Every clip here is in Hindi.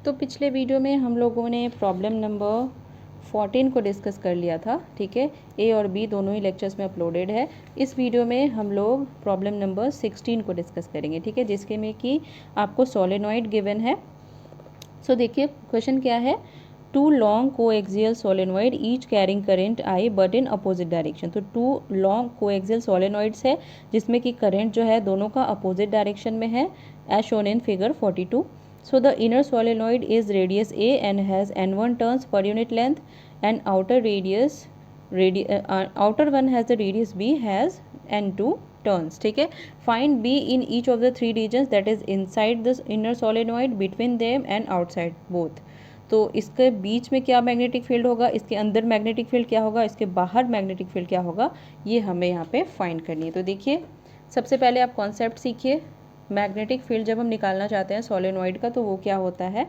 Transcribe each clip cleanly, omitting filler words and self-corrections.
तो पिछले वीडियो में हम लोगों ने प्रॉब्लम नंबर 14 को डिस्कस कर लिया था, ठीक है। ए और बी दोनों ही लेक्चर्स में अपलोडेड है। इस वीडियो में हम लोग प्रॉब्लम नंबर 16 को डिस्कस करेंगे, ठीक है, जिसके में कि आपको सोलेनॉइड गिवन है। सो देखिए क्वेश्चन क्या है, two long coaxial solenoid each carrying current I but in opposite direction. तो टू लॉन्ग कोएक्सियल सोलेनॉइड्स है जिसमें कि करंट जो है दोनों का अपोजिट डायरेक्शन में है, as shown in figure 42। So the inner solenoid is radius A and has N1 turns per unit length, and outer one has the radius B has N2 turns, ठीक है। Find B in each of the three regions, that is inside the inner solenoid, between them and outside both। तो इसके बीच में क्या मैग्नेटिक फील्ड होगा, इसके अंदर मैग्नेटिक फील्ड क्या होगा, इसके बाहर मैग्नेटिक फील्ड क्या होगा, ये हमें यहाँ पे फाइंड करनी है। तो देखिए सबसे पहले आप कॉन्सेप्ट सीखिए। मैग्नेटिक फील्ड जब हम निकालना चाहते हैं सोलेनॉइड का तो वो क्या होता है,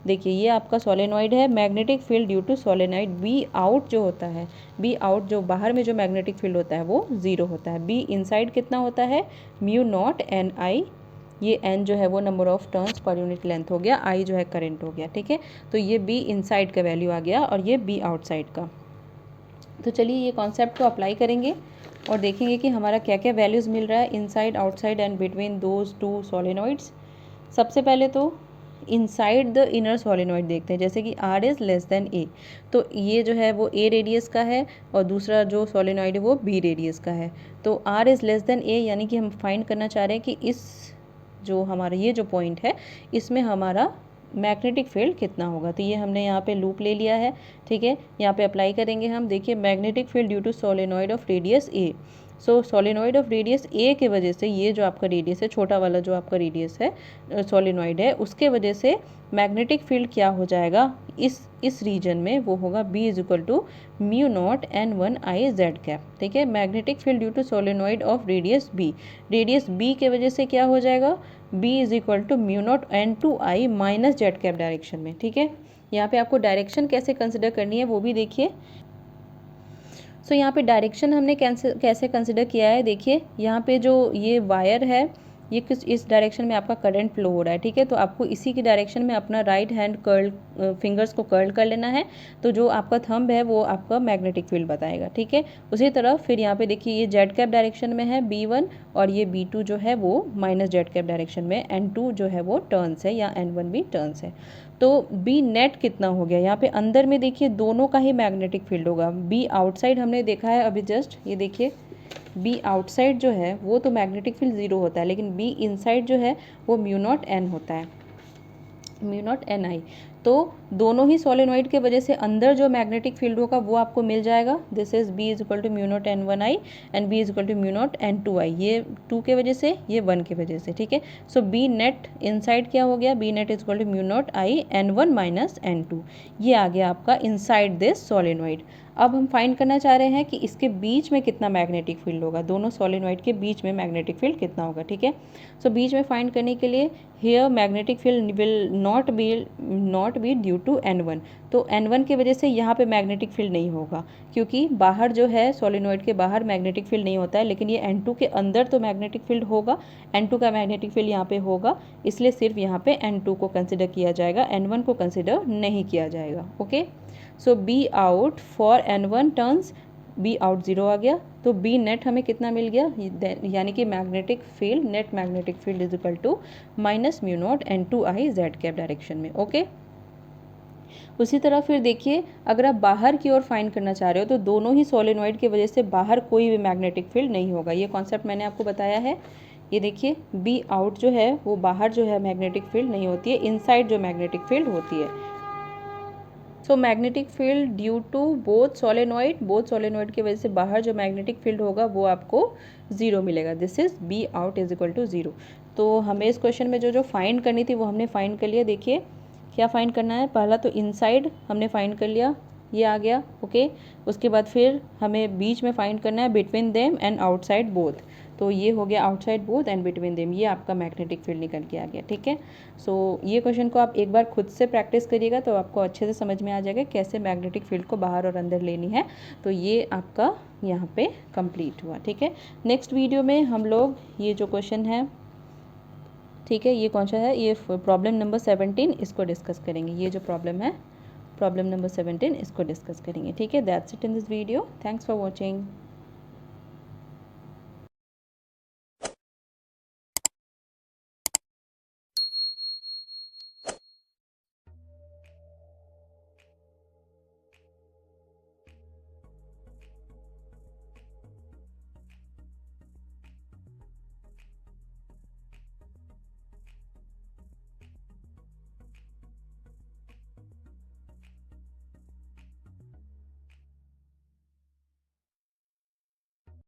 देखिए ये आपका सोलेनॉइड है। Magnetic field due to solenoid B out जो होता है, बी आउट जो बाहर में जो मैग्नेटिक फील्ड होता है वो 0 होता है। बी इनसाइड कितना होता है, म्यू नॉट एन आई, ये एन जो है वो number of turns per unit length हो गया, आई जो है करंट हो गया, ठीक है। तो ये बी इनसाइड का वैल्यू आ गया और ये बी आउटसाइड का। तो चलिए ये कॉन्सेप्ट को अप्लाई करेंगे और देखेंगे कि हमारा क्या क्या वैल्यूज़ मिल रहा है inside, outside and between those two solenoids. सबसे पहले तो इनसाइड द इनर सोलेनॉइड देखते हैं, जैसे कि आर इज़ लेस देन ए। तो ये जो है वो ए रेडियस का है और दूसरा जो सोलेनॉइड है वो बी रेडियस का है। तो आर इज़ लेस देन ए यानी कि हम फाइंड करना चाह रहे हैं कि इस जो हमारा ये जो पॉइंट है इसमें हमारा मैग्नेटिक फील्ड कितना होगा। तो ये हमने यहाँ पे लूप ले लिया है, ठीक है। यहाँ पे अप्लाई करेंगे हम। देखिए magnetic field due to solenoid of radius A. So solenoid of radius A के वजह से ये जो आपका रेडियस है, छोटा वाला जो आपका रेडियस है सोलेनॉइड है, उसके वजह से मैग्नेटिक फील्ड क्या हो जाएगा इस रीजन में, वो होगा B is equal to mu naught N one I z cap, ठीक है। Magnetic field due to solenoid of radius B के वजह से क्या हो जाएगा, B is equal to mu naught N two I minus z cap direction में, ठीक है। यहाँ पे आपको डायरेक्शन कैसे कंसिडर करनी है वो भी देखिए। सो यहाँ पे डायरेक्शन हमने कैसे कंसिडर किया है, देखिए यहाँ पे जो ये वायर है ये किस इस डायरेक्शन में आपका करंट फ्लो हो रहा है, ठीक है। तो आपको इसी की डायरेक्शन में अपना राइट हैंड फिंगर्स को कर्ल कर लेना है। तो जो आपका थंब है वो आपका मैग्नेटिक फील्ड बताएगा, ठीक है। उसी तरह फिर यहाँ पे देखिए ये जेड कैप डायरेक्शन में है B1 और ये B2 जो है वो माइनस जेड कैप डायरेक्शन में, N2 जो है वो टर्न्स है या N1 भी टर्न्स है। तो बी नेट कितना हो गया, यहाँ पे अंदर में देखिए दोनों का ही मैग्नेटिक फील्ड होगा। बी आउटसाइड हमने देखा है अभी जस्ट, ये देखिए बी आउटसाइड जो है वो तो मैग्नेटिक फील्ड 0 होता है, लेकिन बी इनसाइड जो है वो म्यू नॉट एन होता है, म्यू नॉट एन आई। तो दोनों ही सोलेनॉइड के वजह से अंदर जो मैग्नेटिक फील्ड होगा वो आपको मिल जाएगा। This is B is equal to mu naught N one I and B is equal to mu naught N two I, ये 2 के वजह से, ये 1 के वजह से, ठीक है। सो बी नेट इनसाइड क्या हो गया, B net is equal to mu naught I n one minus n two, ये आ गया आपका इनसाइड दिस सोलेनॉइड। अब हम फाइंड करना चाह रहे हैं कि इसके बीच में कितना मैग्नेटिक फील्ड होगा, दोनों सोलेनॉइड के बीच में मैग्नेटिक फील्ड कितना होगा, ठीक है। सो बीच में फाइंड करने के लिए here magnetic field will not be due to N1। तो N1 की वजह से यहाँ पे मैग्नेटिक फील्ड नहीं होगा, क्योंकि बाहर जो है सोलेनॉइड के बाहर मैग्नेटिक फील्ड नहीं होता है, लेकिन ये N2 के अंदर तो मैग्नेटिक फील्ड होगा। N2 का मैग्नेटिक फील्ड यहाँ पे होगा, इसलिए सिर्फ यहाँ पे N2 को कंसिडर किया जाएगा, N1 को कंसिडर नहीं किया जाएगा, okay. So be out for N1 turns, be out 0 आ गया। तो बी नेट हमें कितना मिल गया, यानी कि magnetic field, net magnetic field is equal to minus mu naught N two I z cap direction में, ओके। उसी तरह फिर देखिए अगर आप बाहर की ओर फाइंड करना चाह रहे हो तो दोनों ही सोलेनॉइड की वजह से बाहर कोई भी मैग्नेटिक फील्ड नहीं होगा, ये कॉन्सेप्ट मैंने आपको बताया है। ये देखिए बी आउट जो है वो बाहर जो है मैग्नेटिक फील्ड नहीं होती है, इनसाइड जो मैग्नेटिक फील्ड होती है। So magnetic field due to both solenoid की वजह से बाहर जो मैग्नेटिक फील्ड होगा वो आपको 0 मिलेगा। This is B out is equal to 0। तो हमें इस क्वेश्चन में जो फाइंड करनी थी वो हमने फाइंड कर लिया। देखिए क्या फाइंड करना है, पहला तो इनसाइड हमने फाइंड कर लिया, ये आ गया, ओके। उसके बाद फिर हमें बीच में फाइंड करना है between them and outside both, तो ये हो गया outside both and between them, ये आपका मैग्नेटिक फील्ड निकल के आ गया, ठीक है। सो ये क्वेश्चन को आप एक बार खुद से प्रैक्टिस करिएगा तो आपको अच्छे से समझ में आ जाएगा कैसे मैग्नेटिक फील्ड को बाहर और अंदर लेनी है। तो ये आपका यहाँ पे कंप्लीट हुआ, ठीक है। नेक्स्ट वीडियो में हम लोग ये जो क्वेश्चन है ठीक है, ये कौन सा है, ये प्रॉब्लम नंबर 17, इसको डिस्कस करेंगे। ये जो प्रॉब्लम है, प्रॉब्लम नंबर 17, इसको डिस्कस करेंगे। ठीक है, that's it in this video. Thanks for watching.